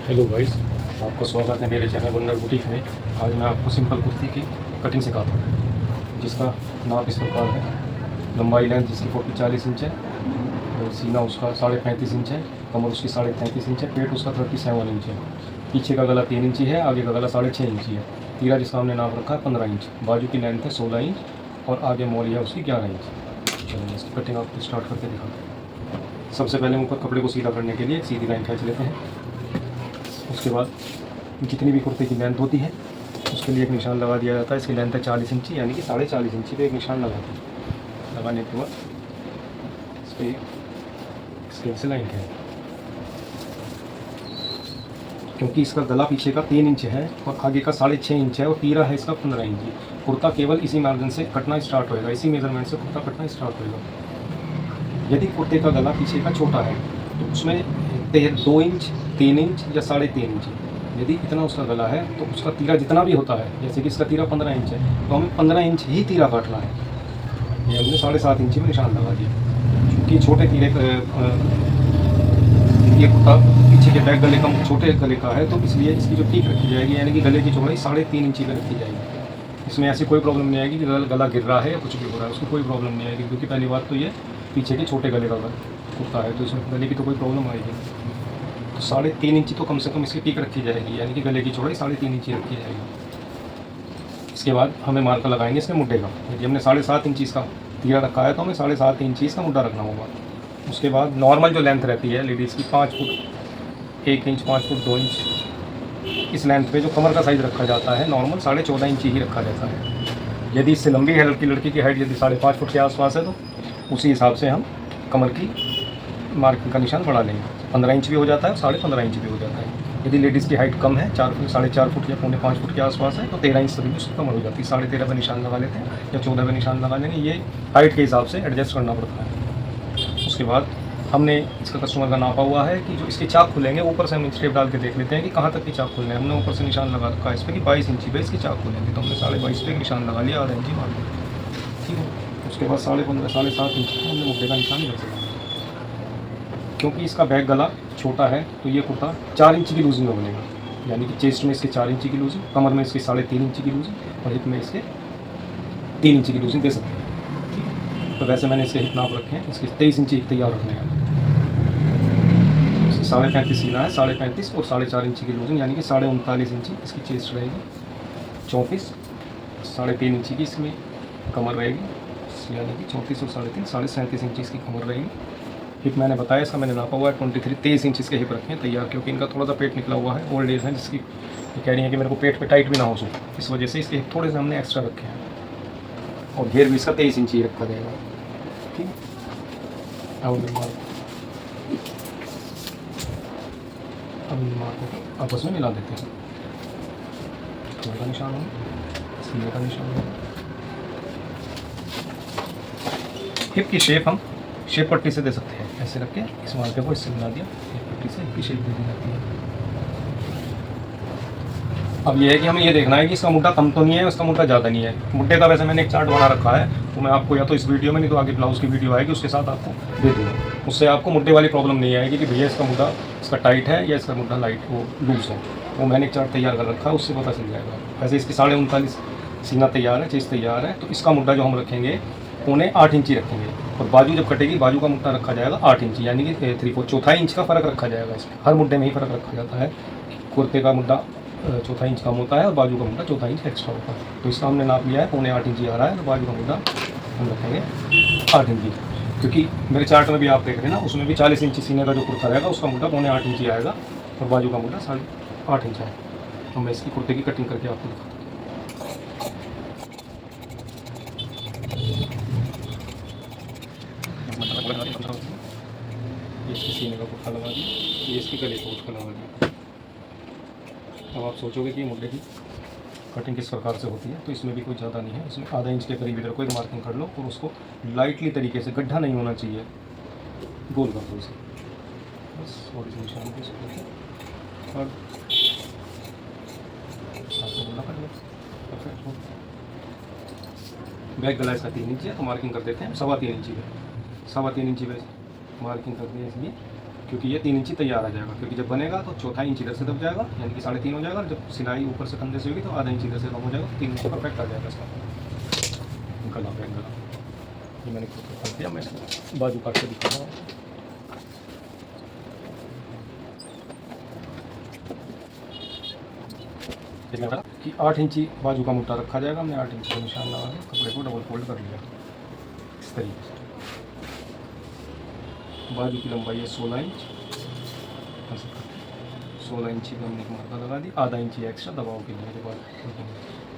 Hello guys, आपका स्वागत है मेरे चैनल वंडर बुटीक में। आज मैं आपको सिंपल कुर्ती की कटिंग सिखाता हूँ, जिसका नाप इस प्रकार है। लंबाई लेंथ जिसकी 40 इंच है, और सीना उसका 35.5 इंच है, कमर उसकी 33.5 इंच है, पेट उसका 37 इंच है, पीछे का गला 3 इंची है, आगे का गला 6.5 इंची है, तीरा जिसका हमने नाप रखा है 15 इंच, बाजू की लेंथ है 16 इंच और आगे मोली है उसकी 11 इंच। चलिए इसकी कटिंग आपको स्टार्ट करके दिखाते हैं। सबसे पहले ऊपर कपड़े को सीधा करने के लिए एक सीधी लाइन खींच लेते हैं। उसके बाद जितनी भी कुर्ते की लेंथ होती है उसके लिए एक निशान लगा दिया जाता है। इसकी लेंथ है 40 इंची, यानी कि 40.5 इंची पे एक निशान लगाते हैं। लगाने के बाद इस पर स्केल से लाइन है, क्योंकि इसका गला पीछे का 3 इंच है और आगे का 6.5 इंच है और तीरा है इसका 15 इंची। कुर्ता केवल इसी मार्जिन से कटना स्टार्ट होएगा, इसी मेजरमेंट से कुर्ता कटना स्टार्ट होएगा। यदि कुर्ते का गला पीछे का छोटा है तो उसमें 2 इंच, 3 इंच या 3.5 इंच, यदि इतना उसका गला है तो उसका तीरा जितना भी होता है, जैसे कि इसका तीरा 15 इंच है तो हमें 15 इंच ही तीरा काटना है। ये हमने 7.5 इंची में निशान लगा दिया। क्योंकि छोटे तीरे ये कुर्ता पीछे के बैक गले का छोटे गले का है, तो इसलिए इसकी जो टीक रखी जाएगी, यानी कि गले की चौड़ाई 3.5 इंची पर रखी जाएगी। इसमें ऐसी कोई प्रॉब्लम नहीं आएगी कि गला गिर रहा है या कुछ भी हो रहा है, उसको कोई प्रॉब्लम नहीं आएगी। क्योंकि पहली बात तो ये पीछे के छोटे गले का कुर्ता है, तो इसमें गले की तो कोई प्रॉब्लम आएगी। तो 3.5 इंची तो कम से कम इसकी टीक रखी जाएगी, यानी कि गले की चौड़ाई 3.5 इंची रखी जाएगी। इसके बाद हमें मार्कर लगाएंगे इसके मुड्ढे का। यदि हमने 7.5 इंची इसका तीरा रखा है तो हमें 7.5 इंची इसका मुड्ढा रखना होगा। उसके बाद नॉर्मल जो लेंथ रहती है लेडीज़ की 5 फुट 1 इंच, 5 फुट 2 इंच, इस लेंथ पे जो कमर का साइज़ रखा जाता है नॉर्मल 14.5 इंची ही रखा जाता है। यदि इससे लंबी है लड़की की हाइट यदि 5.5 फुट के आसपास है तो उसी हिसाब से हम कमर की मार्किंग का निशान बढ़ा लेंगे। 15 इंच भी हो जाता है, 15.5 इंच भी हो जाता है। यदि लेडीज़ की हाइट कम है, 4.5 फुट या 4.5 फुट के आसपास है, तो 13 इंच तक भी उसकी कमर हो जाती है। 13.5 पे निशान लगा लेते हैं या 14 पे निशान लगा लेंगे। ये हाइट के हिसाब से एडजस्ट करना पड़ता है। उसके बाद हमने इसका कस्टमर का नापा हुआ है कि जो इसके चाक खुलेंगे, ऊपर से हम इंच टेप डाल के देख लेते हैं कि कहाँ तक की चाक खुलने हैं। हमने ऊपर से निशान लगा रखा है इस पर कि 22 इंची पे इसके चाक खुलेंगे, तो हमने 22.5 पे निशान लगा लिया, आधा इंची मार लिया। ठीक है, उसके बाद 15.5 7.5 इंच का हमने मुड्ढे का निशान इधर से लगाया। क्योंकि इसका बैक गला छोटा है तो ये कुर्ता 4 इंच की लूजिंग में बनेगा, यानी कि चेस्ट में इसके 4 इंच की लूजिंग, कमर में इसके 3.5 इंच की लूजिंग और हिप में इसके 3 इंच की लूजिंग दे सकते हैं। तो वैसे मैंने इसके हिप नाप रखे हैं, इसके 23 इंची हिप तैयार रखने हैं। इसकी 35.5 सीना है, 35.5 और 4.5 इंची की लूजिंग, यानी कि 39.5 इंची इसकी चेस्ट रहेगी। 34 3.5 इंची की इसमें कमर रहेगी, यानी कि 34 और 3.5 37 इंची इसकी कमर रहेगी। हिप मैंने बताया इसका मैंने नापा हुआ है 23 इंच इसके हिप रखे हैं तैयार, क्योंकि इनका थोड़ा सा पेट निकला हुआ है, ओल्ड एज है, जिसकी कह रही है कि मेरे को पेट पे टाइट भी ना हो सके, इस वजह से इसके हिप थोड़े से हमने एक्स्ट्रा रखे हैं। और घेर भी इसका 23 इंची रखा जाएगा। ठीक है, अब मार्को को आपस में मिला देते हैं। कमर का निशान हो, सीने का निशान हो। हिप की शेप हम शेप पट्टी से दे सकते हैं, ऐसे रख के इस मार्के को इससे मिला दिया, शेप पट्टी से हिप की शेप दे दी जाती है। अब ये है कि हमें ये देखना है कि इसका मुड्ढा कम तो नहीं है, उसका मुड्ढा ज़्यादा नहीं है। मुड्ढे का वैसे मैंने एक चार्ट बना रखा है, तो मैं आपको या तो इस वीडियो में, नहीं तो आगे ब्लाउज़ की वीडियो आएगी उसके साथ आपको दे दूँगा। उससे आपको मुड्ढे वाली प्रॉब्लम नहीं आएगी कि भैया इसका मुड्ढा इसका टाइट है या इसका मुड्ढा लाइट वो लूज़ है। वो मैंने एक चार्ट तैयार कर रखा है, उससे पता चल जाएगा। वैसे इसकी 39.5 सीना तैयार है, चेस्ट तैयार है, तो इसका मुड्ढा जो हम रखेंगे 8 इंची रखेंगे। और बाजू जब कटेगी बाजू का मुड्ढा रखा जाएगा 8 इंची, यानी कि 3/4 चौथाई इंच का फ़र्क रखा जाएगा। इसमें हर मुड्ढे में ही फ़र्क रखा जाता है। कुर्ते का मुड्ढा चौथा इंच कम होता है और बाजू का मुड्ढा चौथा इंच एक्स्ट्रा होता है। तो इसका हमने नाप लिया है 8.25 इंची आ रहा है, तो बाजू का मुड्ढा हम रखेंगे 8 इंची। क्योंकि मेरे चार्ट में भी आप देख रहे हैं ना, उसमें भी 40 इंची सीने का जो कुर्ता रहेगा उसका मुड्ढा 8.25 इंची आएगा और बाजू का मुड्ढा 8.5 इंच है। तो मैं इसकी कुर्ते की कटिंग करके आपको दिखाता हूँ। ये इसके सीने का कुर्ता लगा दिया, ये इसकी गले का कुर्ता लगा दिया। अब आप सोचोगे कि मुड्ढे की कटिंग किस प्रकार से होती है, तो इसमें भी कोई ज़्यादा नहीं है। इसमें आधा इंच के करीब इधर को एक मार्किंग कर लो और उसको लाइटली तरीके से, गड्ढा नहीं होना चाहिए, गोल कर दो इसे बस, और इस निशान को और आपको बोला कर लो। परफेक्ट। बैक गला इसका 3 इंची है, तो मार्किंग कर देते हैं 3.25 इंची पे, 3.25 इंची पे मार्किंग कर दी है इसलिए क्योंकि ये 3 इंची तैयार आ जाएगा, क्योंकि जब बनेगा तो चौथा इंच इधर से दब जाएगा, यानी कि 3.5 हो जाएगा। जब सिलाई ऊपर से कंधे से होगी तो आधा इंच इधर से कम हो जाएगा, 3 इंच परफेक्ट आ जाएगा इसका गला। बैक गला ये मैंने खुद कर दिया, मैं बाजू काट के दिखा रहा हूँ। कि 8 इंची बाजू का मुट्ठा रखा जाएगा। हमने 8 इंच का निशान लगा के कपड़े को डबल फोल्ड कर लिया इस तरीके से। बाजू की लंबाई है 16 इंच, 16 इंची का हमने मार्का लगा दी, आधा इंची एक्स्ट्रा दबाव के लिए बाद,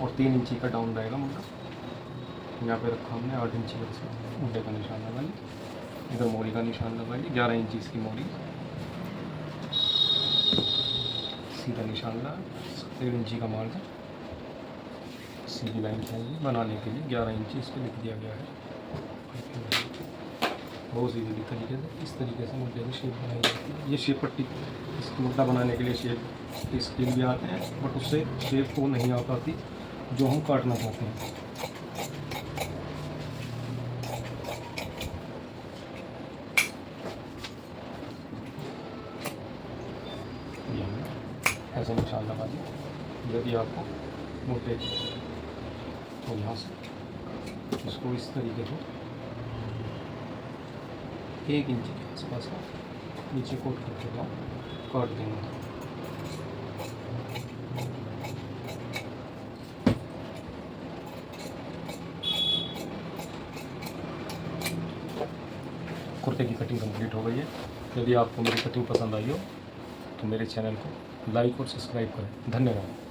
और 3 इंची का डाउन रहेगा मुद्दा। यहाँ पे रखा हमने 8 इंची का मुद्दे का निशान लगा लिया, इधर मोड़ी का निशान लगा लिया, 11 इंची इसकी मोड़ी, सीधा निशान लगा, 1.5 इंची का मार्जिन, सीधी लाइन चाहिए बनाने के लिए 11 इंची इस पर लिख दिया गया है। बहुत इजीली तरीके से इस तरीके से मुद्दे की शेप बनाई जाती है। ये शेप पट्टी इस मुद्दा बनाने के लिए शेप के स्केल भी आते हैं, बट उससे शेप को नहीं आ पाती जो हम काटना चाहते हैं। ऐसे निशान लगा दिया। यदि आपको मोटे तो यहाँ से इसको इस तरीके से 1 इंच के आसपास का नीचे कोट करके काट देंगे। कुर्ते की कटिंग कंप्लीट हो गई है। यदि आपको मेरी कटिंग पसंद आई हो तो मेरे चैनल को लाइक और सब्सक्राइब करें। धन्यवाद।